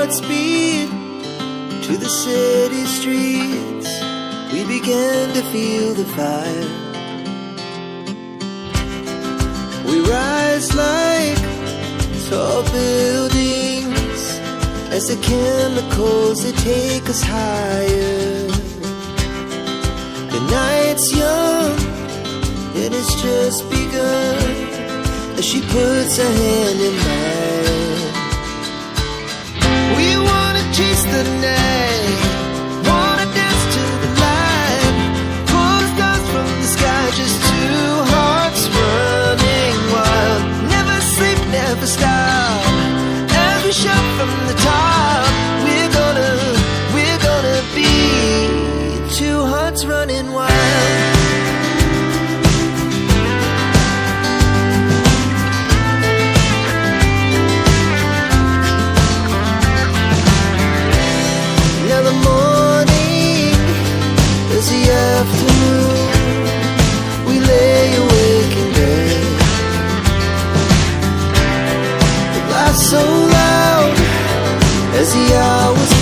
Godspeed to the city streets. We began to feel the fire. We rise like tall buildings as the chemicals, they take us higher. The night's young and it's just begun as she puts her hand in mine. We wanna chase the night, wanna dance to the light, pull the stars from the sky, just two hearts running wild. Never sleep, never stop, as we shout from the top. We're gonna be two hearts running wild. Now the morning is the afternoon. We lay awake in bed. The laughs so loud as the hours